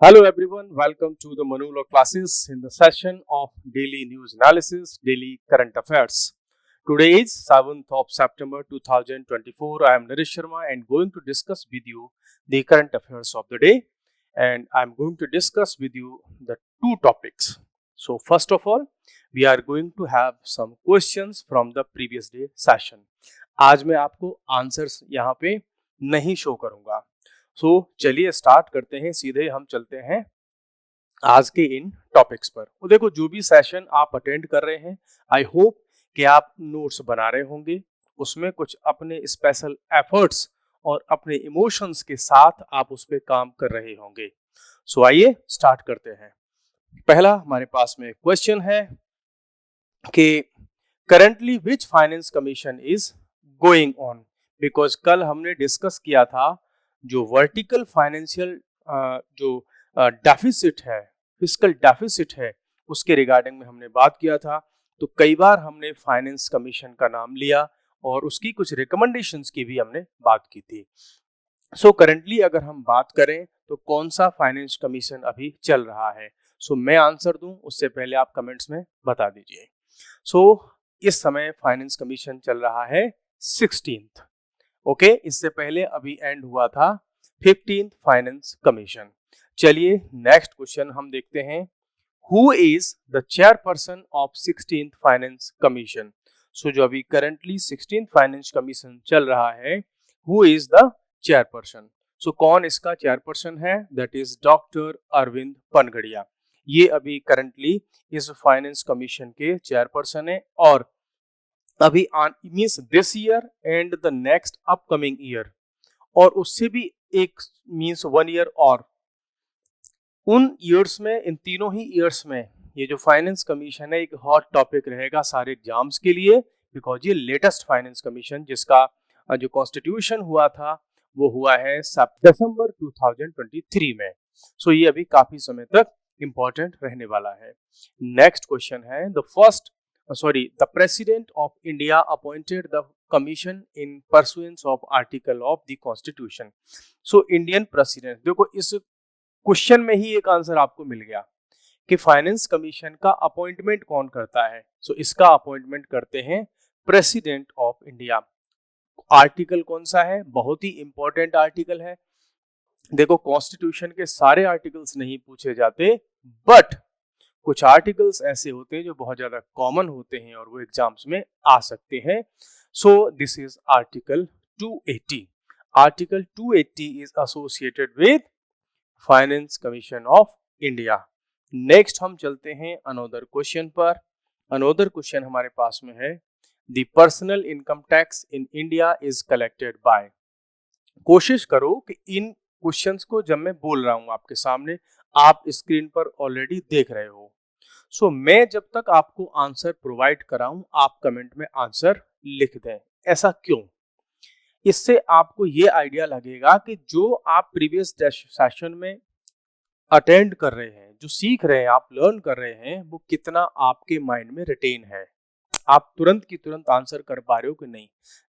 Hello everyone, welcome to the Manula classes in the session of Daily News Analysis, Daily Current Affairs. Today is 7th of September 2024. I am Naresh Sharma and going to discuss with you the current affairs of the day, and I am going to discuss with you the two topics. So first of all, we are going to have some questions from the previous day session. आज मैं आपको answers यहाँ पे नहीं show करूंगा. सो चलिए start करते हैं, सीधे हम चलते हैं आज के इन टॉपिक्स पर. वो देखो, जो भी सेशन आप अटेंड कर रहे हैं, आई होप कि आप नोट्स बना रहे होंगे, उसमें कुछ अपने स्पेशल एफर्ट्स और अपने इमोशंस के साथ आप उस पर काम कर रहे होंगे. सो आइए स्टार्ट करते हैं. पहला हमारे पास में क्वेश्चन है कि currently which finance commission is going on. Because कल हमने डिस्कस किया था जो वर्टिकल फाइनेंशियल जो डेफिसिट है, फिस्कल डेफिसिट है, उसके रिगार्डिंग में हमने बात किया था. तो कई बार हमने फाइनेंस कमीशन का नाम लिया और उसकी कुछ रिकमेंडेशंस की भी हमने बात की थी. सो करंटली अगर हम बात करें तो कौन सा फाइनेंस कमीशन अभी चल रहा है. सो मैं आंसर दूं उससे पहले आप कमेंट्स में बता दीजिए. सो इस समय फाइनेंस कमीशन चल रहा है 16th. ओके, इससे पहले अभी एंड हुआ था 15th फाइनेंस कमीशन. चलिए नेक्स्ट क्वेश्चन हम देखते हैं. Who is the chairperson of 16th finance commission. So जो अभी करंटली 16th फाइनेंस कमीशन चल रहा है, who is the chairperson. So कौन इसका चेयरपर्सन है? That is doctor Arvind Panagariya. ये अभी करंटली इस फाइनेंस कमीशन के चेयरपर्सन है और अभी means this year and the next upcoming year, और उससे भी एक मीन्स 1 ईयर और, उन ईयर्स में, इन तीनों ही ईयर्स में ये जो फाइनेंस कमीशन है एक हॉट टॉपिक रहेगा सारे एग्जाम्स के लिए. बिकॉज ये लेटेस्ट फाइनेंस कमीशन जिसका जो कॉन्स्टिट्यूशन हुआ था वो हुआ है दिसंबर 2023 में. सो ये अभी काफी समय तक इंपॉर्टेंट रहने वाला है. नेक्स्ट क्वेश्चन है, the President of India appointed the commission in pursuance of article of the Constitution. So Indian President, देखो इस क्वेश्चन में ही एक आंसर आपको मिल गया कि फाइनेंस कमीशन का अपॉइंटमेंट कौन करता है. सो इसका अपॉइंटमेंट करते हैं प्रेसिडेंट ऑफ इंडिया. आर्टिकल कौन सा है? बहुत ही इंपॉर्टेंट आर्टिकल है. देखो, कॉन्स्टिट्यूशन के सारे आर्टिकल्स नहीं पूछे जाते, बट कुछ आर्टिकल्स ऐसे होते हैं जो बहुत ज्यादा कॉमन होते हैं और वो एग्जाम्स में आ सकते हैं. So this is article 280. Article 280 is associated with finance commission of India. Next हम चलते हैं अनोदर क्वेश्चन पर. अनोदर क्वेश्चन हमारे पास में है, the personal income tax in India is collected by. कोशिश करो कि इन क्वेश्चंस को जब मैं बोल रहा हूं आपके सामने, आप स्क्रीन पर ऑलरेडी देख रहे हो. सो मैं जब तक आपको आंसर प्रोवाइड कराऊं, आप कमेंट में आंसर लिख दें. ऐसा क्यों? इससे आपको ये आइडिया लगेगा कि जो आप प्रीवियस सेशन में अटेंड कर रहे हैं, जो सीख रहे हैं, आप लर्न कर रहे हैं, वो कितना आपके माइंड में रिटेन है. आप तुरंत की तुरंत आंसर कर पा रहे हो कि नहीं.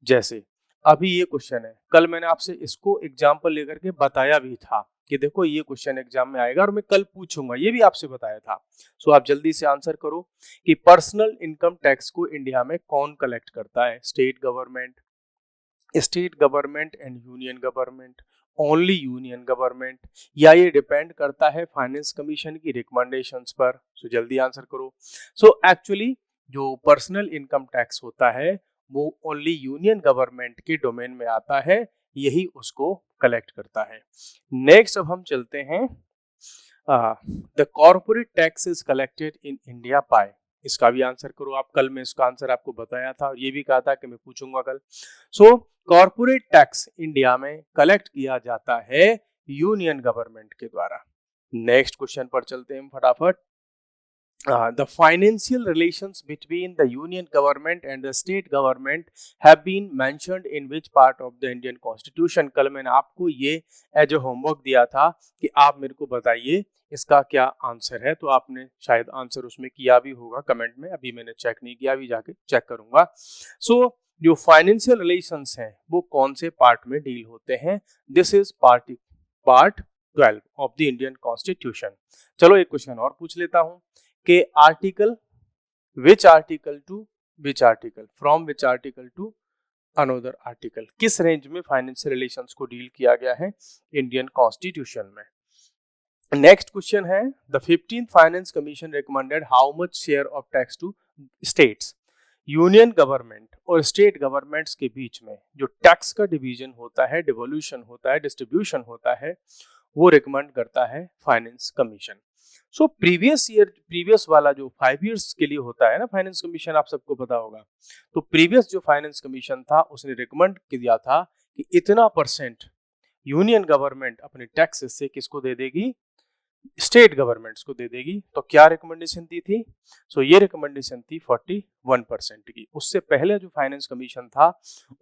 जैसे अभी ये क्वेश्चन है, कल मैंने आपसे इसको एग्जाम्पल लेकर के बताया भी था कि देखो ये क्वेश्चन एग्जाम में आएगा और मैं कल पूछूंगा, ये भी आपसे बताया था. सो आप जल्दी से आंसर करो कि पर्सनल इनकम टैक्स को इंडिया में कौन कलेक्ट करता है. State government and union government, only union government, या ये डिपेंड करता है फाइनेंस कमीशन की रिकमेंडेशंस पर. सो जल्दी आंसर करो. सो एक्चुअली जो पर्सनल इनकम टैक्स होता है वो ओनली यूनियन गवर्नमेंट के डोमेन में आता है, यही उसको कलेक्ट करता है. नेक्स्ट अब हम चलते हैं, the corporate tax is collected in India by. इसका भी आंसर करो आप. कल मैं इसका आंसर आपको बताया था और ये भी कहा था कि मैं पूछूंगा कल. सो कॉर्पोरेट टैक्स इंडिया में कलेक्ट किया जाता है यूनियन गवर्नमेंट के द्वारा. नेक्स्ट क्वेश्चन पर चलते हैं फटाफट. The financial relations between the union government and the state government have been mentioned in which part of the Indian Constitution. कल मैंने आपको ये एज ए होमवर्क दिया था कि आप मेरे को बताइए इसका क्या आंसर है. तो आपने शायद आंसर उसमें किया भी होगा कमेंट में, अभी मैंने चेक नहीं किया, अभी जाके चेक करूंगा. सो जो फाइनेंशियल रिलेशंस हैं वो कौन से पार्ट में डील होते हैं? This is part 12 of the Indian constitution. चलो एक क्वेश्चन और पूछ लेता हूं कि article, which article to which article, from which article to another article, किस रेंज में फाइनेंशियल रिलेशंस को डील किया गया है इंडियन कॉन्स्टिट्यूशन में। नेक्स्ट क्वेश्चन है, the 15th finance commission recommended how much share of tax to states. Union government और state governments के बीच में जो टैक्स का डिवीजन होता है, डिवोल्यूशन होता है, डिस्ट्रीब्यूशन होता है, वो रिकमेंड करता है फाइनेंस कमीशन। सो प्रीवियस वाला जो 5 इयर्स के लिए होता है ना फाइनेंस कमीशन, आप सबको पता होगा, तो प्रीवियस जो फाइनेंस कमीशन था उसने रिकमेंड किया था कि इतना परसेंट यूनियन गवर्नमेंट अपने टैक्स से किसको दे देगी, स्टेट गवर्नमेंट्स को दे देगी। तो क्या रिकमेंडेशन दी थी? सो ये रिकमेंडेशन थी 41% की। उससे पहले जो फाइनेंस कमीशन था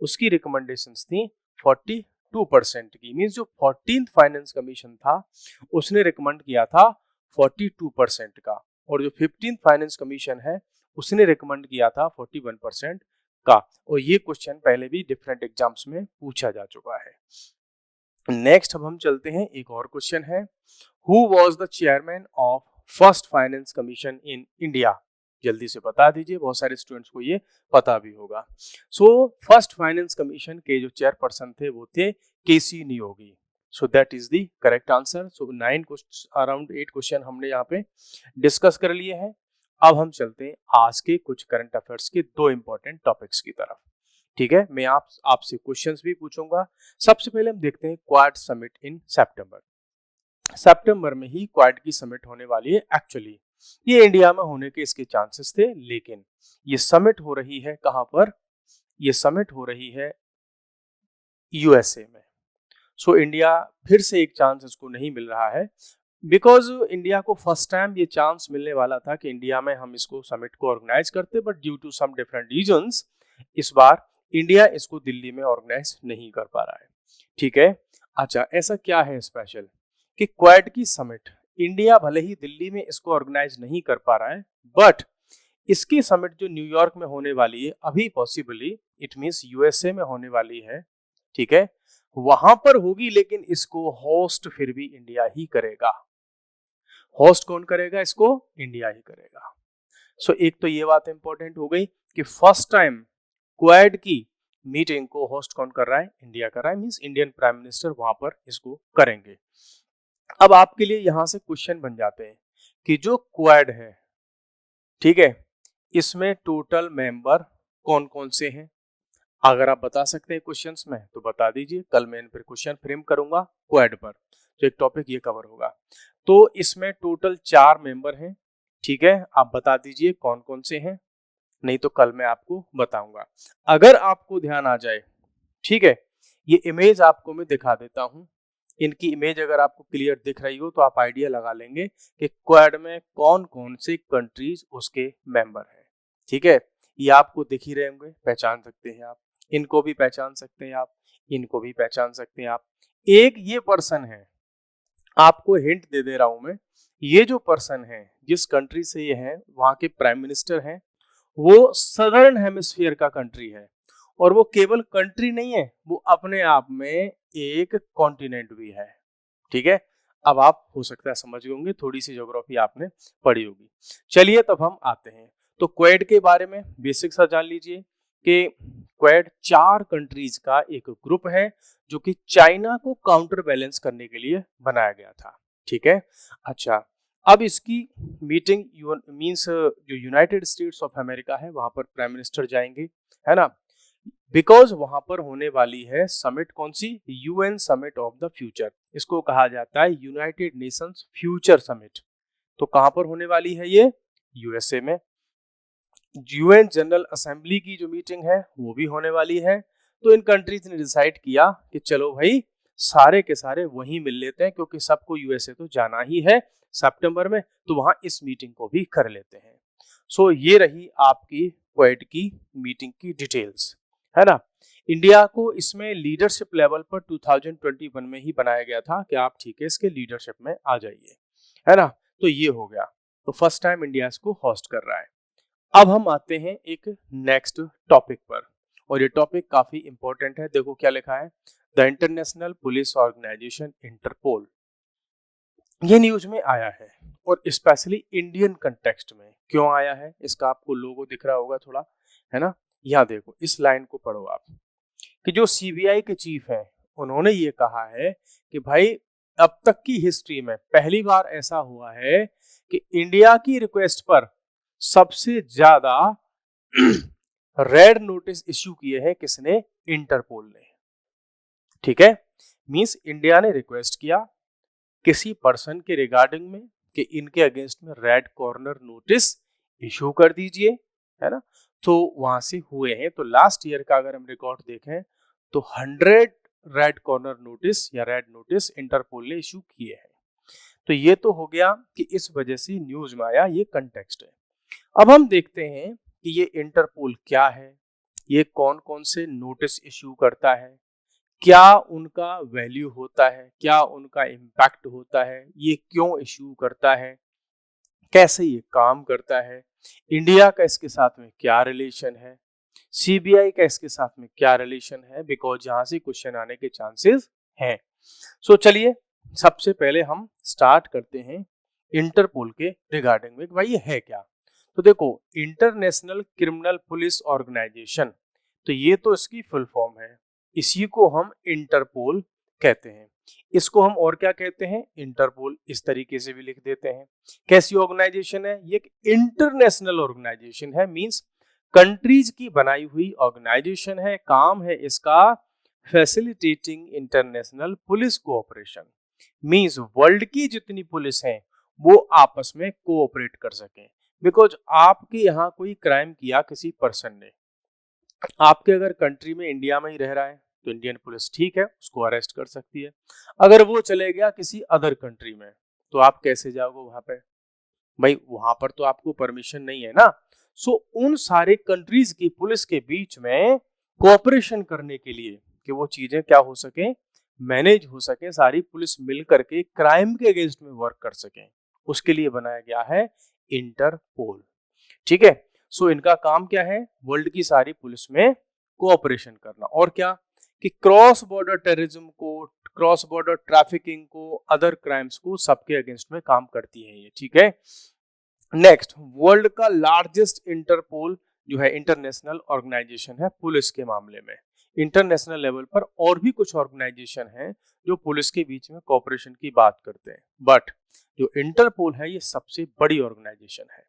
उसकी रिकमेंडेशंस थी 42% की। मींस जो 14th फाइनेंस कमीशन था उसने रिकमेंड किया था 42% का, और जो 15th फाइनेंस कमीशन है उसने रिकमेंड किया था 41% का। और ये क्वेश्चन पहले भी डिफरेंट एग्जाम्स में पूछा जा चुका है। नेक्स्ट अब हम चलते हैं, एक और क्वेश्चन है, who was the chairman of first finance commission in India. जल्दी से बता दीजिए, बहुत सारे स्टूडेंट्स को ये पता भी होगा। सो फर्स्ट फाइनेंस कमीशन के जो चेयरपर्सन थे वो थे K C Neogy. So that is the correct answer. So 8 question हमने यहाँ पे डिस्कस कर लिए हैं। अब हम चलते हैं आज के कुछ करंट अफेयर्स के 2 इंपॉर्टेंट टॉपिक्स की तरफ। ठीक है, मैं आपसे क्वेश्चंस भी पूछूंगा। सबसे पहले हम देखते हैं क्वाड समिट इन सितंबर में ही क्वाड की समिट होने वाली है। एक्चुअली ये इंडिया में होने के इसके चांसेस थे, लेकिन ये समिट हो रही है कहां पर? ये समिट हो रही है यूएसए में। सो इंडिया फिर से एक चांस इसको नहीं मिल रहा है, बिकॉज इंडिया को फर्स्ट टाइम ये चांस मिलने वाला था कि इंडिया में हम इसको समिट को ऑर्गेनाइज करते, but due to some different reasons इस बार इंडिया इसको दिल्ली में ऑर्गेनाइज नहीं कर पा रहा है। ठीक है, अच्छा ऐसा क्या है स्पेशल कि क्वाड की समिट इंडिया भले ही दिल्ली में इसको ऑर्गेनाइज नहीं कर पा रहा है, बट इसकी समिट जो न्यूयॉर्क में होने वाली है अभी पॉसिबली, इट मींस यूएसए में होने वाली है। ठीक है, वहां पर होगी, लेकिन इसको होस्ट फिर भी इंडिया ही करेगा। होस्ट कौन करेगा? इसको इंडिया ही करेगा। सो एक तो ये बात इंपॉर्टेंट हो गई कि फर्स्ट टाइम क्वाड की मीटिंग को होस्ट कौन कर रहा है? इंडिया कर रहा है, मींस इंडियन प्राइम मिनिस्टर वहां पर इसको करेंगे। अब आपके लिए यहां से क्वेश्चन बन जाते हैं कि जो क्वाड है, ठीक है, इसमें टोटल मेंबर कौन कौन से हैं? अगर आप बता सकते हैं क्वेश्चंस में तो बता दीजिए, कल मैं इन पर क्वेश्चन फ्रेम करूंगा क्वाड पर, तो एक टॉपिक ये कवर होगा। तो इसमें टोटल 4 मेंबर हैं। ठीक है, आप बता दीजिए कौन कौन से हैं, नहीं तो कल मैं आपको बताऊंगा। अगर आपको ध्यान आ जाए, ठीक है, ये इमेज आपको मैं दिखा देता हूं। इनकी इमेज अगर आपको क्लियर दिख रही हो तो आप आइडिया लगा लेंगे कि क्वाड में कौन कौन से कंट्रीज उसके मेंबर हैं। ठीक है, ये आपको दिख ही रहे होंगे, पहचान सकते हैं आप, इनको भी पहचान सकते हैं आप, इनको भी पहचान सकते हैं आप। एक ये पर्सन है, आपको हिंट दे दे रहा हूं मैं, ये जो पर्सन है जिस कंट्री से ये है वहां के प्राइम मिनिस्टर हैं, वो सदर्न हेमिस्फीयर का कंट्री है, और वो केवल कंट्री नहीं है, वो अपने आप में एक कॉन्टिनेंट भी है। ठीक है, अब आप हो सकता है समझ गए होंगे, थोड़ी सी ज्योग्राफी आपने पढ़ी होगी। चलिए तब हम आते हैं, तो क्वाड के बारे में बेसिक सा जान लीजिए कि क्वाड 4 कंट्रीज का एक ग्रुप है जो कि चाइना को काउंटर बैलेंस करने के लिए बनाया गया था। ठीक है, अच्छा अब इसकी मीटिंग मींस जो यूनाइटेड स्टेट्स ऑफ अमेरिका है वहां पर प्राइम मिनिस्टर जाएंगे, है ना, बिकॉज वहां पर होने वाली है समिट, कौन सी? UN summit of the future. इसको कहा जाता है यूनाइटेड नेशंस फ्यूचर समिट। तो कहां पर होने वाली है ये? यूएसए में। यूएन जनरल असेंबली की जो मीटिंग है वो भी होने वाली है। तो इन कंट्रीज ने डिसाइड किया कि चलो भाई सारे के सारे वहीं मिल लेते हैं, क्योंकि सबको यूएसए तो जाना ही है सितंबर में, तो वहां इस मीटिंग को भी कर लेते हैं। सो ये रही आपकी क्वाड की मीटिंग की डिटेल्स, है ना। इंडिया को इसमें लीडरशिप लेवल पर 2021 में ही बनाया गया था कि आप ठीक है इसके लीडरशिप में आ जाइए, है ना। तो ये हो गया, तो फर्स्ट टाइम इंडिया इसको होस्ट कर रहा है। अब हम आते हैं एक नेक्स्ट टॉपिक पर, और ये टॉपिक काफी इंपॉर्टेंट है। देखो क्या लिखा है, the international police organisation Interpol. ये न्यूज में आया है और स्पेशली इंडियन कंटेक्स्ट में क्यों आया है, इसका आपको लोगो दिख रहा होगा थोड़ा, है ना। यहाँ देखो, इस लाइन को पढ़ो आप, कि जो सीबीआई के चीफ हैं उन्होंने ये कहा है कि भाई अब तक की हिस्ट्री में पहली बार ऐसा हुआ है कि इंडिया की रिक्वेस्ट पर सबसे ज्यादा रेड नोटिस इश्यू किए हैं किसने, इंटरपोल ने। ठीक है, मींस इंडिया ने रिक्वेस्ट किया किसी पर्सन के रिगार्डिंग में कि इनके अगेंस्ट में रेड कॉर्नर नोटिस इशू कर दीजिए, है ना। तो वहां से हुए हैं। तो लास्ट ईयर का अगर हम रिकॉर्ड देखें तो 100 रेड कॉर्नर नोटिस या रेड नोटिस इंटरपोल ने इशू किए हैं। तो ये तो हो गया कि इस वजह से न्यूज में आया, ये कंटेक्स्ट है। अब हम देखते हैं कि ये इंटरपोल क्या है, ये कौन कौन से नोटिस इशू करता है, क्या उनका वैल्यू होता है, क्या उनका इम्पैक्ट होता है, ये क्यों इशू करता है, कैसे ये काम करता है, इंडिया का इसके साथ में क्या रिलेशन है, सीबीआई का इसके साथ में क्या रिलेशन है, बिकॉज यहां से क्वेश्चन आने के चांसेस हैं। सो चलिए सबसे पहले हम स्टार्ट करते हैं इंटरपोल के रिगार्डिंग में, भाई ये है क्या। तो देखो, इंटरनेशनल क्रिमिनल पुलिस ऑर्गेनाइजेशन, तो ये तो इसकी फुल फॉर्म है, इसी को हम इंटरपोल कहते हैं। इसको हम और क्या कहते हैं, इंटरपोल, इस तरीके से भी लिख देते हैं। कैसी ऑर्गेनाइजेशन है ये, एक इंटरनेशनल ऑर्गेनाइजेशन है, मींस कंट्रीज की बनाई हुई ऑर्गेनाइजेशन है। काम है इसका facilitating international police cooperation, means world की जितनी पुलिस हैं वो आपस में कोऑपरेट कर सकें। बिकॉज आपके यहाँ कोई क्राइम किया किसी पर्सन ने, आपके अगर कंट्री में इंडिया में ही रह रहा है तो इंडियन पुलिस ठीक है उसको अरेस्ट कर सकती है। अगर वो चले गया किसी अदर कंट्री में तो आप कैसे जाओगे वहां पे, भाई वहां पर तो आपको परमिशन नहीं है ना। सो उन सारे कंट्रीज की पुलिस के बीच में कोऑपरेशन करने के लिए कि वो चीजें क्या हो सके, मैनेज हो सके, सारी पुलिस मिल करके क्राइम के अगेंस्ट में वर्क कर सके, उसके लिए बनाया गया है इंटरपोल। ठीक है, सो इनका काम क्या है, वर्ल्ड की सारी पुलिस में कोऑपरेशन करना, और क्या कि क्रॉस बॉर्डर टेररिज्म को, क्रॉस बॉर्डर ट्रैफिकिंग को, अदर क्राइम्स को, सबके अगेंस्ट में काम करती है ये। ठीक है, नेक्स्ट, वर्ल्ड का लार्जेस्ट इंटरपोल जो है इंटरनेशनल ऑर्गेनाइजेशन है पुलिस के मामले में। इंटरनेशनल लेवल पर और भी कुछ ऑर्गेनाइजेशन हैं जो पुलिस के बीच में कोऑपरेशन की बात करते हैं, बट जो इंटरपोल है ये सबसे बड़ी ऑर्गेनाइजेशन है।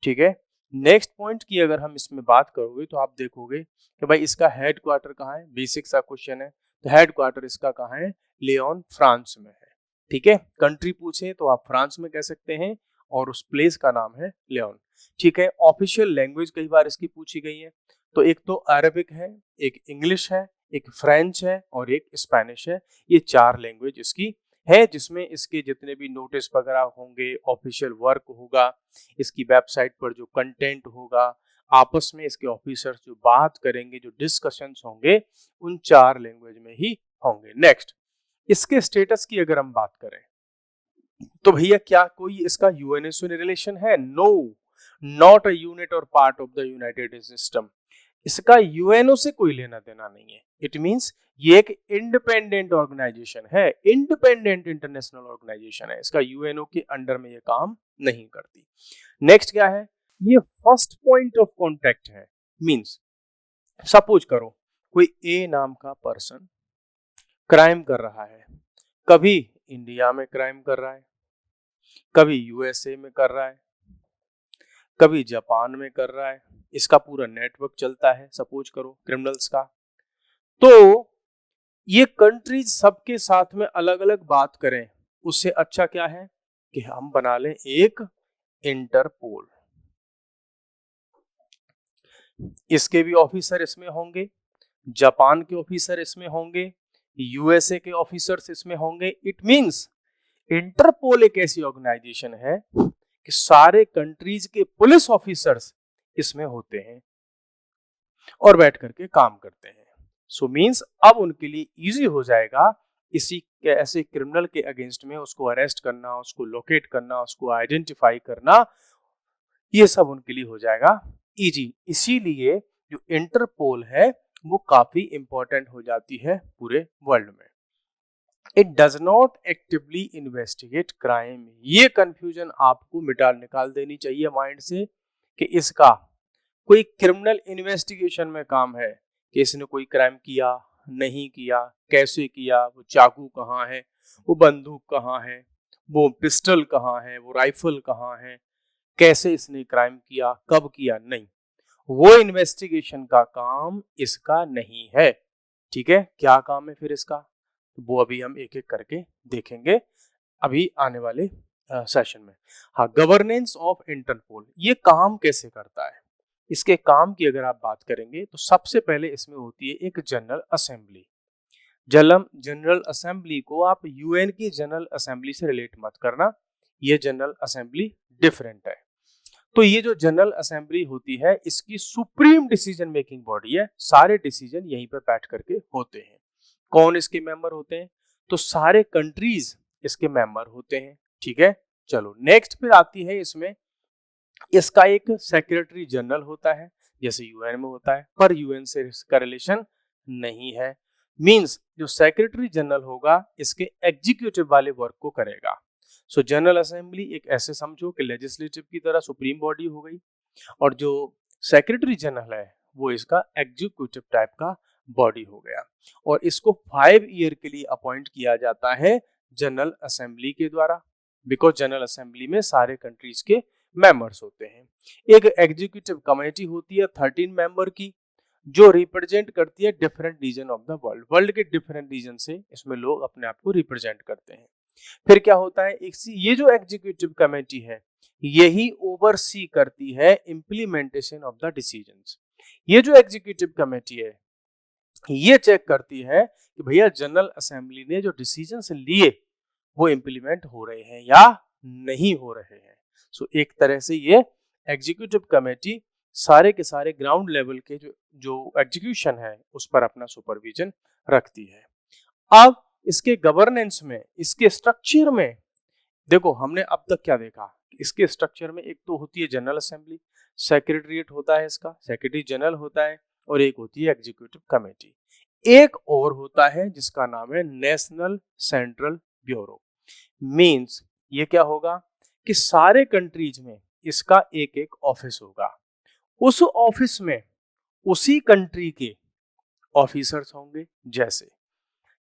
ठीक है, नेक्स्ट पॉइंट की अगर हम इसमें बात करोगे तो आप देखोगे कि भाई इसका हेडक्वार्टर कहाँ है, बेसिक सा क्वेश्चन है। तो हेडक्वार्टर इसका कहाँ है, लियोन फ्रांस में है। ठीक है, कंट्री पूछे तो आप फ्रांस में कह सकते हैं और उस प्लेस का नाम है लियोन। ठीक है, ऑफिशियल लैंग्वेज कई बार इसकी पूछी गई है, तो एक तो अरबिक है, एक इंग्लिश है, एक फ्रेंच है और एक स्पेनिश है। ये 4 लैंग्वेज इसकी है, जिसमें इसके जितने भी नोटिस वगैरह होंगे, ऑफिशियल वर्क होगा, इसकी वेबसाइट पर जो कंटेंट होगा, आपस में इसके ऑफिसर्स जो बात करेंगे, जो डिस्कशंस होंगे, उन 4 लैंग्वेज में ही होंगे। नेक्स्ट, इसके स्टेटस की अगर हम बात करें तो भैया क्या कोई इसका यूएनओ से रिलेशन है, नो, नॉट अ यूनिट और part of the United system. इसका यूएनओ से कोई लेना देना नहीं है। इट मींस ये एक इंडिपेंडेंट ऑर्गेनाइजेशन है, इंडिपेंडेंट इंटरनेशनल ऑर्गेनाइजेशन है, इसका यूएनओ के अंडर में ये काम नहीं करती। नेक्स्ट क्या है, ये फर्स्ट पॉइंट ऑफ कांटेक्ट है। मींस सपोज करो कोई ए नाम का पर्सन क्राइम कर रहा है, कभी इंडिया में क्राइम कर रहा है, कभी यूएसए में कर रहा है, कभी जापान में कर रहा है, इसका पूरा नेटवर्क चलता है सपोज करो क्रिमिनल्स का। तो ये कंट्रीज सबके साथ में अलग अलग बात करें, उससे अच्छा क्या है कि हम बना लें एक इंटरपोल। इसके भी ऑफिसर इसमें होंगे, जापान के ऑफिसर इसमें होंगे, यूएसए के ऑफिसर्स इसमें होंगे। इट मींस इंटरपोल एक ऐसी ऑर्गेनाइजेशन है कि सारे कंट्रीज के पुलिस ऑफिसर्स इसमें होते हैं और बैठ करके काम करते हैं। सो मींस अब उनके लिए इजी हो जाएगा इसी ऐसे क्रिमिनल के अगेंस्ट में उसको अरेस्ट करना, उसको लोकेट करना, उसको आइडेंटिफाई करना, ये सब उनके लिए हो जाएगा इजी। इसीलिए जो इंटरपोल है वो काफी इंपॉर्टेंट हो जाती है पूरे वर्ल्ड में। It does not actively investigate crime. ये कंफ्यूजन आपको निकाल देनी चाहिए माइंड से कि इसका कोई क्रिमिनल इन्वेस्टिगेशन में काम है कि इसने कोई क्राइम किया, नहीं किया, कैसे किया, वो चाकू कहाँ है, वो बंदूक कहाँ है, वो पिस्टल कहाँ है, वो राइफल कहाँ है, कैसे इसने क्राइम किया, कब किया, नहीं, वो इन्वेस्टिगेशन का काम इसका नहीं है। ठीक है, क्या काम है फिर इसका, वो अभी हम एक एक करके देखेंगे अभी आने वाले सेशन में। हाँ, गवर्नेंस ऑफ इंटरपोल, ये काम कैसे करता है, इसके काम की अगर आप बात करेंगे तो सबसे पहले इसमें होती है एक जनरल असेंबली। जनरल असेंबली को आप यूएन की जनरल असेंबली से रिलेट मत करना, ये जनरल असेंबली डिफरेंट है। तो ये जो जनरल असेंबली होती है इसकी सुप्रीम डिसीजन मेकिंग बॉडी है, सारे डिसीजन यहीं पर बैठ करके होते हैं। कौन इसके मेंबर होते हैं, तो सारे कंट्रीज इसके मेंबर होते हैं। ठीक है, चलो नेक्स्ट फिर आती है इसमें, इसका एक सेक्रेटरी जनरल होता है जैसे यूएन में होता है, पर यूएन से इसका रिलेशन नहीं है। मींस जो सेक्रेटरी जनरल होगा इसके एग्जीक्यूटिव वाले वर्क को करेगा। सो जनरल असेंबली एक ऐसे समझो कि लेजिस्लेटिव की तरह सुप्रीम बॉडी हो गई, और जो सेक्रेटरी जनरल है वो इसका एग्जीक्यूटिव टाइप का बॉडी हो गया, और इसको 5 ईयर के लिए अपॉइंट किया जाता है जनरल असेंबली के द्वारा, बिकॉज जनरल असेंबली में सारे कंट्रीज के मेंबर्स होते हैं। एक एग्जीक्यूटिव कमेटी होती है 13 मेंबर की, जो रिप्रेजेंट करती है different region of the world, world के डिफरेंट रीजन से इसमें लोग अपने आप को रिप्रेजेंट करते हैं। फिर क्या होता है, ये जो एग्जीक्यूटिव कमेटी है यही ओवरसी करती है इम्प्लीमेंटेशन ऑफ द डिसीजंस। ये जो एग्जीक्यूटिव कमेटी है ये चेक करती है कि भैया जनरल असेंबली ने जो डिसीजंस लिए वो इम्प्लीमेंट हो रहे हैं या नहीं हो रहे हैं। सो एक तरह से ये एग्जीक्यूटिव कमेटी सारे के सारे ग्राउंड लेवल के जो एग्जीक्यूशन है उस पर अपना सुपरविजन रखती है। अब इसके गवर्नेंस में, इसके स्ट्रक्चर में देखो, हमने अब तक क्या देखा, इसके स्ट्रक्चर में एक तो होती है जनरल असेंबली, सेक्रेटरीट होता है इसका, सेक्रेटरी जनरल होता है, और एक होती है एग्जीक्यूटिव कमेटी। एक और होता है जिसका नाम है नेशनल सेंट्रल ब्यूरो। मींस ये क्या होगा कि सारे कंट्रीज में इसका एक एक ऑफिस होगा, उस ऑफिस में उसी कंट्री के ऑफिसर्स होंगे। जैसे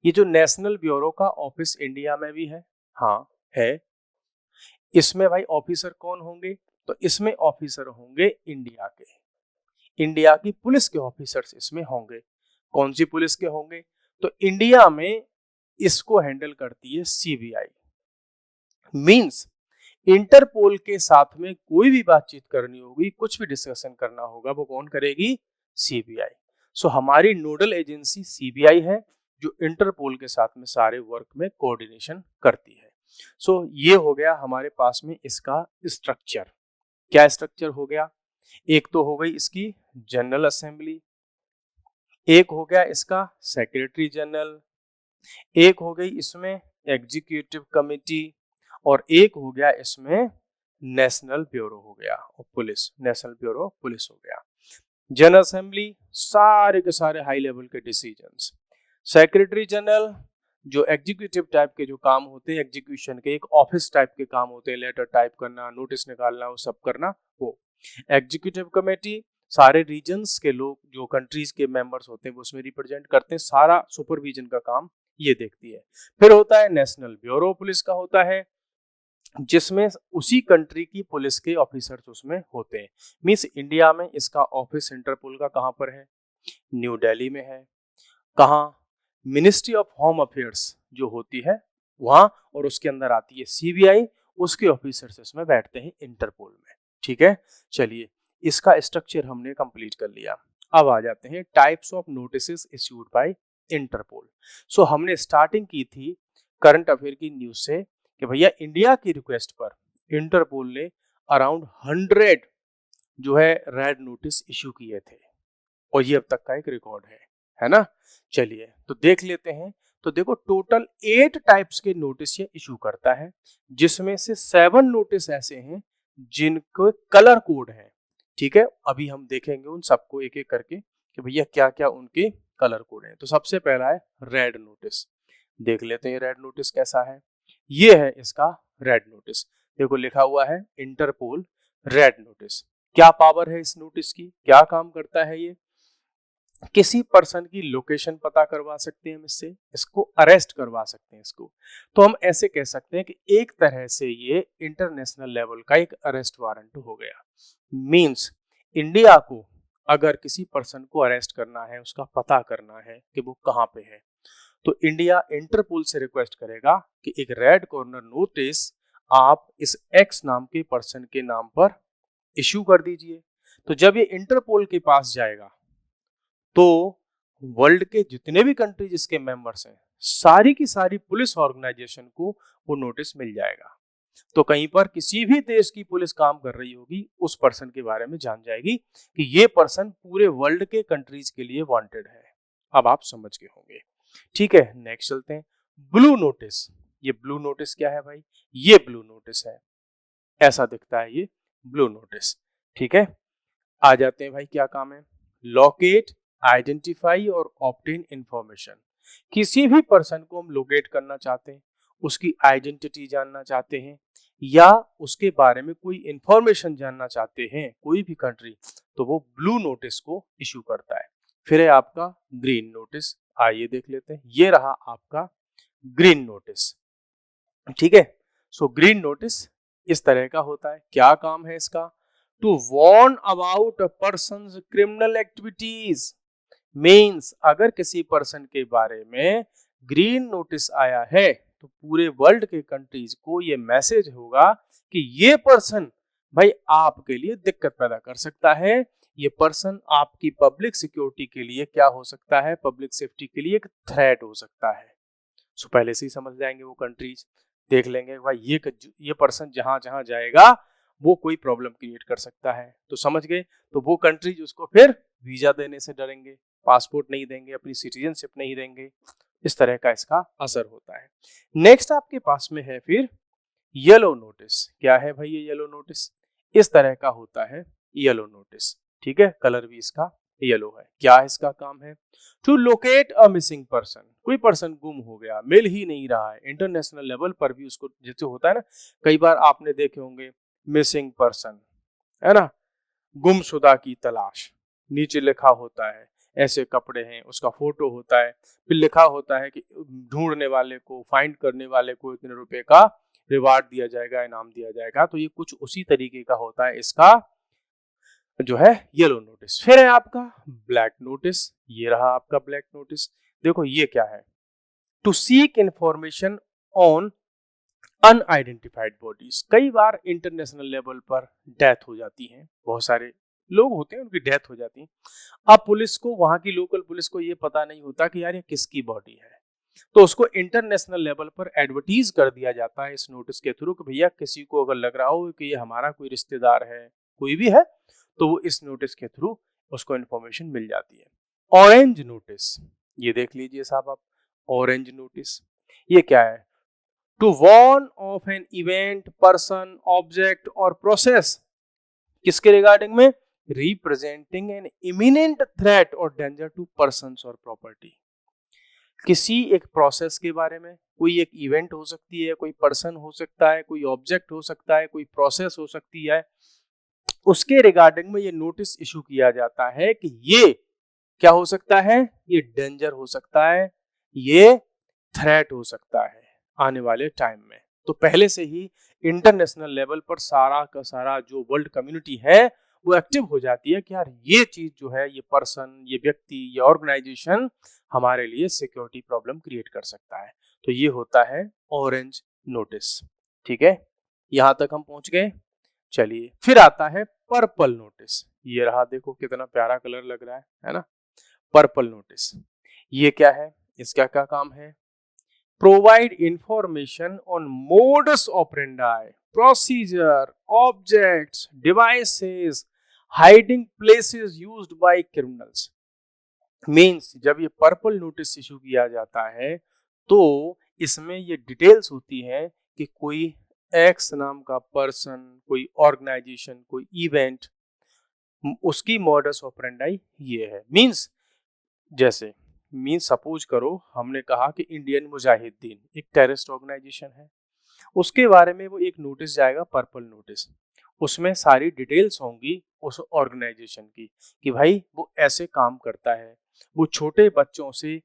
ये जो नेशनल ब्यूरो का ऑफिस इंडिया में भी है, हाँ है, इसमें भाई ऑफिसर कौन होंगे, तो इसमें ऑफिसर होंगे इंडिया के, इंडिया की पुलिस के ऑफिसर्स इसमें होंगे। कौन सी पुलिस के होंगे, तो इंडिया में इसको हैंडल करती है सीबीआई। मींस इंटरपोल के साथ में कोई भी बातचीत करनी होगी, कुछ भी डिस्कशन करना होगा, वो कौन करेगी, सीबीआई। सो हमारी नोडल एजेंसी सीबीआई है जो इंटरपोल के साथ में सारे वर्क में कोऑर्डिनेशन करती है। सो ये हो गया हमारे पास में इसका स्ट्रक्चर। क्या स्ट्रक्चर हो गया, एक तो हो गई इसकी जनरल असेंबली, एक हो गया इसका सेक्रेटरी जनरल, एक हो गई इसमें एग्जीक्यूटिव कमेटी, और एक हो गया इसमें नेशनल ब्यूरो हो गया और पुलिस, नेशनल ब्यूरो पुलिस हो गया। जनरल असेंबली सारे के सारे हाई लेवल के डिसीजंस, सेक्रेटरी जनरल जो एग्जीक्यूटिव टाइप के जो काम होते हैं, एग्जीक्यूशन के एक ऑफिस टाइप के काम होते हैं, लेटर टाइप करना, नोटिस निकालना, वो सब करना, वो एग्जीक्यूटिव कमेटी सारे रीजन्स के लोग जो कंट्रीज के मेंबर्स होते हैं वो उसमें रिप्रेजेंट करते हैं, सारा सुपरविजन का काम ये देखती है। फिर होता है नेशनल ब्यूरो पुलिस का होता है, जिसमें उसी कंट्री की पुलिस के ऑफिसर्स उसमें होते हैं। मींस इंडिया में इसका ऑफिस इंटरपोल का कहां पर है, न्यू दिल्ली में है। कहां, मिनिस्ट्री ऑफ होम अफेयर्स जो होती है वहां, और उसके अंदर आती है सीबीआई, उसके ऑफिसर्स इसमें बैठते हैं इंटरपोल में। ठीक है, चलिए इसका स्ट्रक्चर हमने कंप्लीट कर लिया। अब आ जाते हैं types of notices issued by Interpol. So हमने स्टार्टिंग की थी करंट अफेयर की न्यूज से कि भैया इंडिया की रिक्वेस्ट पर इंटरपोल ने अराउंड 100 जो है रेड नोटिस इश्यू किए थे, और ये अब तक का एक रिकॉर्ड है ना। चलिए तो देख लेते हैं। तो देखो टोटल 8 टाइप्स के नोटिस ये इशू करता है, जिसमें से 7 नोटिस ऐसे हैं जिनको कलर कोड है। ठीक है, अभी हम देखेंगे उन सबको एक एक करके कि भैया क्या क्या उनके कलर कोड हैं। तो सबसे पहला है रेड नोटिस। देख लेते हैं रेड नोटिस कैसा है। ये है इसका रेड नोटिस, देखो लिखा हुआ है इंटरपोल रेड नोटिस। क्या पावर है इस नोटिस की, क्या काम करता है ये? किसी पर्सन की लोकेशन पता करवा सकते हैं हम इससे, इसको अरेस्ट करवा सकते हैं इसको। तो हम ऐसे कह सकते हैं कि एक तरह से ये इंटरनेशनल लेवल का एक अरेस्ट वारंट हो गया। मींस इंडिया को अगर किसी पर्सन को अरेस्ट करना है, उसका पता करना है कि वो कहाँ पे है, तो इंडिया इंटरपोल से रिक्वेस्ट करेगा कि एक रेड कॉर्नर नोटिस आप इस एक्स नाम के पर्सन के नाम पर इश्यू कर दीजिए। तो जब ये इंटरपोल के पास जाएगा तो वर्ल्ड के जितने भी कंट्रीज इसके मेंबर्स हैं, सारी की सारी पुलिस ऑर्गेनाइजेशन को वो नोटिस मिल जाएगा। तो कहीं पर किसी भी देश की पुलिस काम कर रही होगी, उस पर्सन के बारे में जान जाएगी कि ये पर्सन पूरे वर्ल्ड के कंट्रीज के लिए वांटेड है। अब आप समझ गए होंगे। ठीक है, नेक्स्ट चलते हैं। Blue notice. ये ब्लू नोटिस क्या है भाई? ये ब्लू नोटिस है, ऐसा दिखता है ये ब्लू नोटिस। ठीक है, आ जाते हैं भाई, क्या काम है? लोकेट, आइडेंटिफाई और ऑब्टेन इंफॉर्मेशन। किसी भी पर्सन को हम लोकेट करना चाहते हैं, उसकी आइडेंटिटी जानना चाहते हैं या उसके बारे में कोई इंफॉर्मेशन जानना चाहते हैं, कोई भी कंट्री, तो वो ब्लू नोटिस को इशू करता है। फिर है आपका ग्रीन नोटिस, आइए देख लेते हैं। ये रहा आपका ग्रीन नोटिस। ठीक है, सो ग्रीन नोटिस इस तरह का होता है। क्या काम है इसका? To warn about a person's criminal activities. Means अगर किसी पर्सन के बारे में ग्रीन नोटिस आया है तो पूरे वर्ल्ड के कंट्रीज को ये मैसेज होगा कि ये पर्सन भाई आपके लिए दिक्कत पैदा कर सकता है, ये पर्सन आपकी पब्लिक सिक्योरिटी के लिए क्या हो सकता है, पब्लिक सेफ्टी के लिए एक थ्रेट हो सकता है। सो पहले से ही समझ जाएंगे वो कंट्रीज, देख लेंगे भाई ये पर्सन जहां जहां जाएगा वो कोई प्रॉब्लम क्रिएट कर सकता है, तो समझ गए। तो वो कंट्रीज उसको फिर वीजा देने से डरेंगे, पासपोर्ट नहीं देंगे, अपनी सिटीजनशिप नहीं देंगे। इस तरह का इसका असर होता है। नेक्स्ट आपके पास में है फिर येलो नोटिस। क्या है भाई ये येलो नोटिस? इस तरह का होता है येलो नोटिस। ठीक है, कलर भी इसका येलो है। क्या इसका काम है? To locate a missing person. कोई पर्सन गुम हो गया, मिल ही नहीं रहा है, इंटरनेशनल लेवल पर भी उसको जैसे होता है ना, कई बार आपने देखे होंगे मिसिंग पर्सन, है ना, गुमशुदा की तलाश, नीचे लिखा होता है ऐसे कपड़े हैं, उसका फोटो होता है, फिर लिखा होता है कि ढूंढने वाले को, फाइंड करने वाले को इतने रुपए का रिवार्ड दिया जाएगा, इनाम दिया जाएगा। तो ये कुछ उसी तरीके का होता है इसका जो है येलो नोटिस। फिर है आपका ब्लैक नोटिस। ये रहा आपका ब्लैक नोटिस। देखो ये क्या है? To seek information on unidentified bodies. कई बार इंटरनेशनल लेवल पर डेथ हो जाती है, बहुत सारे लोग होते हैं उनकी डेथ हो जाती है। अब पुलिस को, वहां की लोकल पुलिस को ये पता नहीं होता कि यार ये किसकी बॉडी है, तो उसको इंटरनेशनल लेवल पर एडवर्टीज कर दिया जाता है इस नोटिस के थ्रू कि भैया किसी को अगर लग रहा हो कि ये हमारा कोई रिश्तेदार है, कोई भी है, तो वो इस नोटिस के थ्रू उसको इंफॉर्मेशन मिल जाती है। ऑरेंज नोटिस, ये देख लीजिए साहब आप, ऑरेंज नोटिस ये क्या है? To warn of an event, person, object और प्रोसेस। किसके रिगार्डिंग में? रिप्रेजेंटिंग एन इमिनेंट थ्रेट और डेंजर टू पर्सन्स और प्रॉपर्टी। किसी एक प्रोसेस के बारे में, कोई एक इवेंट हो सकती है, कोई पर्सन हो सकता है, कोई ऑब्जेक्ट हो सकता है, कोई प्रोसेस हो सकती है, उसके रिगार्डिंग में ये नोटिस इशू किया जाता है कि ये क्या हो सकता है, ये डेंजर हो सकता है, ये थ्रेट हो सकता है आने वाले टाइम में। तो पहले से ही इंटरनेशनल लेवल पर सारा का सारा जो वर्ल्ड कम्युनिटी है वो एक्टिव हो जाती है कि यार ये चीज जो है, ये पर्सन, ये व्यक्ति, ये ऑर्गेनाइजेशन हमारे लिए सिक्योरिटी प्रॉब्लम क्रिएट कर सकता है। तो ये होता है ऑरेंज नोटिस। ठीक है, यहां तक हम पहुंच गए। चलिए फिर आता है पर्पल नोटिस। ये रहा, देखो कितना प्यारा कलर लग रहा है ना, पर्पल नोटिस। ये क्या है, इसका क्या काम है? Provide information on modus operandi, procedure, objects, devices, hiding places used by criminals. Means जब ये पर्पल नोटिस इशू किया जाता है तो इसमें ये डिटेल्स होती है कि कोई एक्स नाम का पर्सन, कोई ऑर्गेनाइजेशन, कोई इवेंट, उसकी मॉडस ऑपरेंडाई ये है। मींस जैसे मीन सपोज करो हमने कहा कि इंडियन मुजाहिदीन एक टेररिस्ट ऑर्गेनाइजेशन है, उसके बारे में वो एक नोटिस जाएगा, पर्पल नोटिस। उसमें सारी डिटेल्स होंगी उस ऑर्गेनाइजेशन की कि भाई वो ऐसे काम करता है, वो छोटे बच्चों से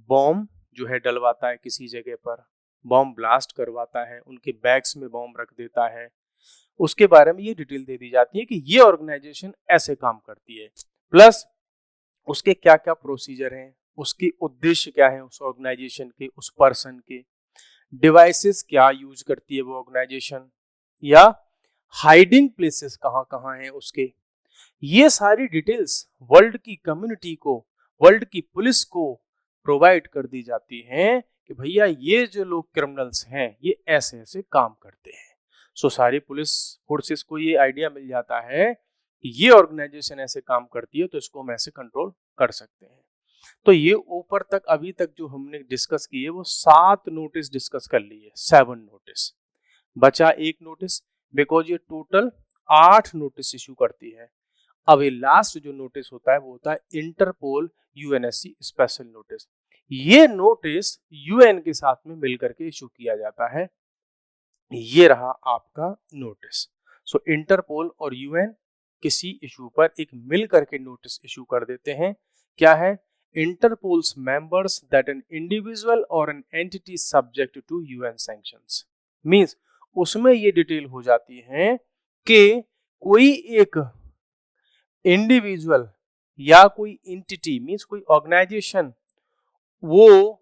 बॉम्ब जो है डलवाता है, किसी जगह पर बॉम्ब ब्लास्ट करवाता है, उनके बैग्स में बॉम्ब रख देता है। उसके बारे में ये डिटेल दे दी जाती है कि ये ऑर्गेनाइजेशन ऐसे काम करती है, प्लस उसके क्या क्या प्रोसीजर हैं, उसके उद्देश्य क्या है, उस ऑर्गेनाइजेशन के, उस पर्सन के, डिवाइसेस क्या यूज करती है वो ऑर्गेनाइजेशन, या हाइडिंग प्लेसेस कहाँ कहाँ हैं उसके। ये सारी डिटेल्स वर्ल्ड की कम्युनिटी को, वर्ल्ड की पुलिस को प्रोवाइड कर दी जाती हैं कि भैया ये जो लोग क्रिमिनल्स हैं ये ऐसे ऐसे काम करते हैं। सो सारी पुलिस फोर्सेस को ये आइडिया मिल जाता है कि ये ऑर्गेनाइजेशन ऐसे काम करती है तो इसको हम ऐसे कंट्रोल कर सकते हैं। तो ये ऊपर तक अभी तक जो हमने डिस्कस किए वो 7 नोटिस डिस्कस कर लिए, 7 नोटिस, बचा एक नोटिस, बिकॉज ये टोटल 8 नोटिस इशू करती है। अब ये लास्ट जो नोटिस होता है वो होता है इंटरपोल यूएनएससी स्पेशल नोटिस। ये नोटिस यूएन के साथ में मिलकर के इशू किया जाता है। ये रहा आपका नोटिस। सो इंटरपोल और यूएन किसी इशू पर एक मिल करके नोटिस इशू कर देते हैं। क्या है? Interpol's members that an individual और an entity subject to UN sanctions. Means उसमें ये डिटेल हो जाती है कि कोई एक इंडिविजुअल या कोई एंटिटी मींस कोई ऑर्गेनाइजेशन वो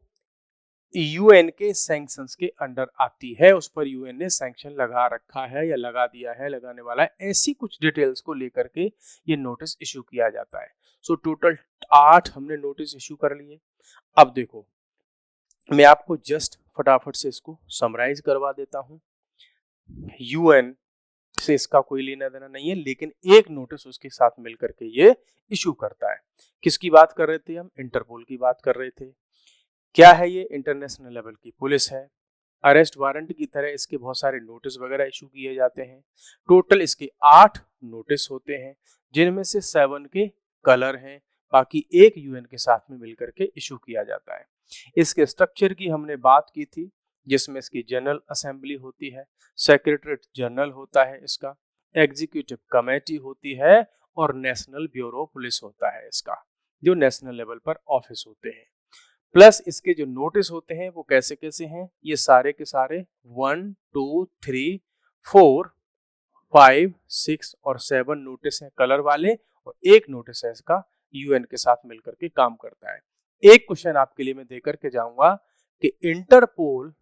यूएन के सैंक्शंस के अंडर आती है, उस पर यूएन ने सैंक्शन लगा रखा है या लगा दिया है, लगाने वाला है, ऐसी कुछ डिटेल्स को लेकर के ये नोटिस इशू किया जाता है। सो टोटल 8 हमने नोटिस इशू कर लिए। अब देखो मैं आपको जस्ट फटाफट से इसको समराइज करवा देता हूं। यूएन से इसका कोई लेना देना नहीं है, लेकिन एक नोटिस उसके साथ मिलकर के ये इशू करता है। किसकी बात कर रहे थे हम? इंटरपोल की बात कर रहे थे। क्या है ये? इंटरनेशनल लेवल की पुलिस है। अरेस्ट वारंट की तरह इसके बहुत सारे नोटिस वगैरह इशू किए जाते हैं। टोटल इसके 8 नोटिस होते हैं, जिनमें से 7 के कलर हैं, बाकी एक यूएन के साथ में मिलकर के इशू किया जाता है। इसके स्ट्रक्चर की हमने बात की थी, जिसमें इसकी जनरल असेंबली होती है, सेक्रेटरीट जनरल होता है इसका, एग्जीक्यूटिव कमेटी होती है और नेशनल ब्यूरो पुलिस होता है इसका, जो नेशनल लेवल पर ऑफिस होते हैं। प्लस इसके जो नोटिस होते हैं वो कैसे कैसे हैं? ये सारे के सारे 1, 2, 3, 4, 5, 6 और 7 नोटिस हैं कलर वाले, और एक नोटिस है इसका यूएन के साथ मिलकर के काम करता है। एक क्वेश्चन आपके लिए मैं देकर के जाऊंगा कि इंटरपोल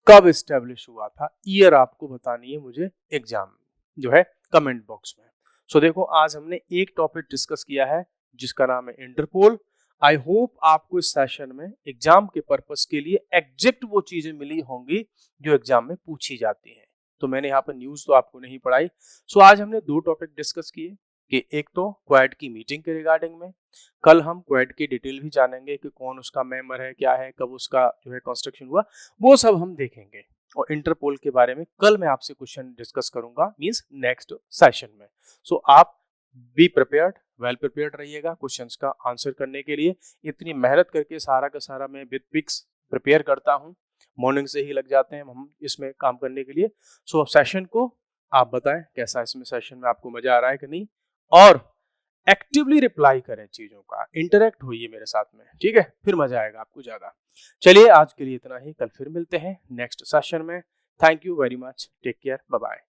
कब इस्टेब्लिश हुआ था, ईयर आपको बतानी है मुझे एग्जाम जो है कमेंट बॉक्स में। सो देखो आज हमने एक टॉपिक डिस्कस किया है जिसका नाम है इंटरपोल। आई होप आपको इस सेशन में एग्जाम के पर्पस के लिए एग्जैक्ट वो चीजें मिली होंगी जो एग्जाम में पूछी जाती हैं। तो मैंने यहाँ पर न्यूज तो आपको नहीं पढ़ाई। सो आज हमने 2 टॉपिक डिस्कस किए कि एक तो क्वाड की मीटिंग के रिगार्डिंग में, कल हम क्वाड की डिटेल भी जानेंगे कि कौन उसका मेंबर है, क्या है, कब उसका जो है कंस्ट्रक्शन हुआ, वो सब हम देखेंगे। और इंटरपोल के बारे में कल मैं आपसे क्वेश्चन डिस्कस करूंगा मींस नेक्स्ट सेशन में। सो आप बी प्रिपेयर्ड, वेल प्रिपेयर्ड रहिएगा क्वेश्चंस का आंसर करने के लिए। इतनी मेहनत करके सारा का सारा मैं विद पिक्स प्रिपेयर करता हूं, मॉर्निंग से ही लग जाते हैं हम इसमें काम करने के लिए। सो सेशन को आप बताएं कैसा इसमें सेशन में आपको मजा आ रहा है कि नहीं, और एक्टिवली रिप्लाई करें चीजों का, इंटरेक्ट होइए मेरे साथ में, ठीक है? फिर मजा आएगा आपको ज्यादा। चलिए आज के लिए इतना ही, कल फिर मिलते हैं नेक्स्ट सेशन में। Thank you very much, take care, bye bye.